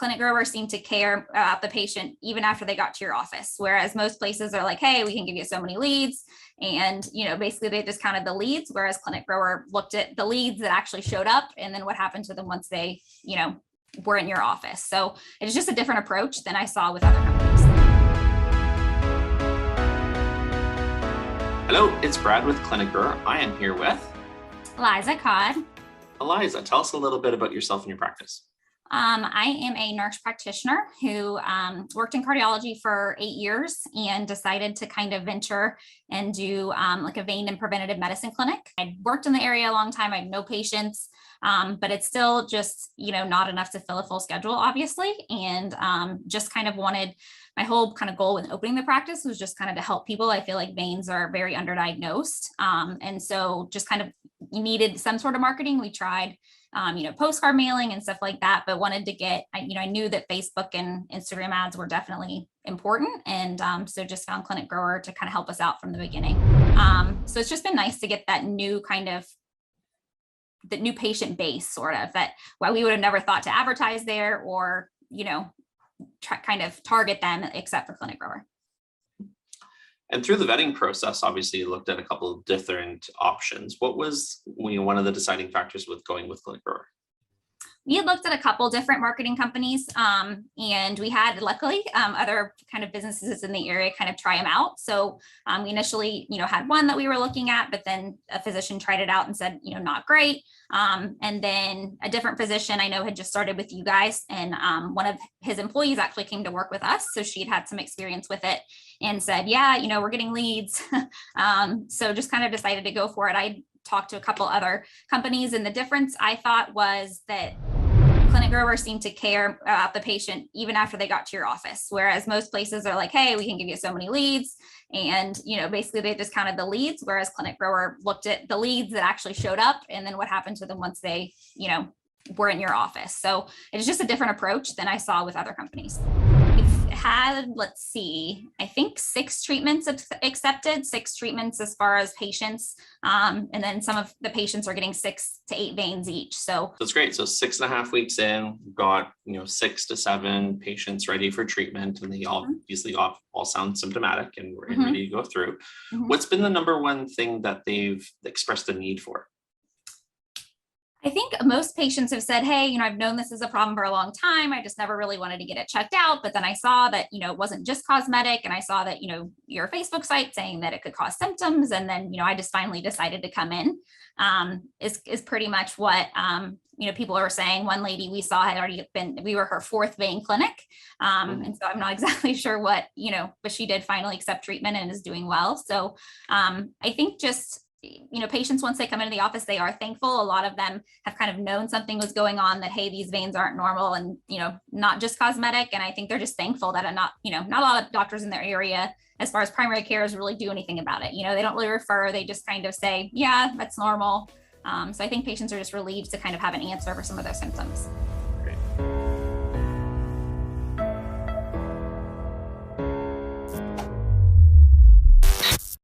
ClinicGrower seemed to care about the patient even after they got to your office, whereas most places are like, hey, we can give you so many leads. And, basically they just counted the leads, whereas ClinicGrower looked at the leads that actually showed up and then what happened to them once they, were in your office. So it's just a different approach than I saw with other companies. Hello, it's Brad with ClinicGrower. I am here with Eliza. Eliza, tell us a little bit about yourself and your practice. I am a nurse practitioner who worked in cardiology for 8 years and decided to kind of venture and do like a vein and preventative medicine clinic. I'd worked in the area a long time. I had no patients, but it's still just, not enough to fill a full schedule, obviously. And just kind of wanted, my whole kind of goal with opening the practice was just kind of to help people. I feel like veins are very underdiagnosed. And so just kind of you needed some sort of marketing. We tried postcard mailing and stuff like that, but wanted to get, I knew that Facebook and Instagram ads were definitely important. And so just found ClinicGrower to kind of help us out from the beginning. So it's just been nice to get that new the new patient base sort of that why we would have never thought to advertise there or, kind of target them except for ClinicGrower. And through the vetting process, obviously you looked at a couple of different options. What was one of the deciding factors with going with ClinicGrower? We had looked at a couple different marketing companies and we had luckily other kind of businesses in the area kind of try them out. So we initially, had one that we were looking at, but then a physician tried it out and said, not great. And then a different physician I know had just started with you guys and one of his employees actually came to work with us. So she'd had some experience with it and said, yeah, we're getting leads. So just kind of decided to go for it. I talked to a couple other companies and the difference I thought was that ClinicGrower seemed to care about the patient even after they got to your office, whereas most places are like, hey, we can give you so many leads. And, basically they just counted the leads, whereas ClinicGrower looked at the leads that actually showed up and then what happened to them once they, were in your office. So it's just a different approach than I saw with other companies. We've had, let's see, I think 6 treatments accepted, 6 treatments as far as patients. And then some of the patients are getting 6 to 8 veins each. So that's great. So 6.5 weeks in, we've got, 6 to 7 patients ready for treatment and they all obviously all sound symptomatic and we're ready to go through. What's been the number one thing that they've expressed a need for? I think most patients have said, hey, I've known this is a problem for a long time. I just never really wanted to get it checked out. But then I saw that, it wasn't just cosmetic. And I saw that, your Facebook site saying that it could cause symptoms. And then, I just finally decided to come in is pretty much what, people are saying. One lady we saw had already we were her 4th vein clinic. And so I'm not exactly sure what, but she did finally accept treatment and is doing well. So I think just, patients, once they come into the office, they are thankful. A lot of them have kind of known something was going on that, hey, these veins aren't normal and, not just cosmetic. And I think they're just thankful that not a lot of doctors in their area, as far as primary care, really do anything about it. They don't really refer. They just kind of say, yeah, that's normal. So I think patients are just relieved to kind of have an answer for some of those symptoms. Great.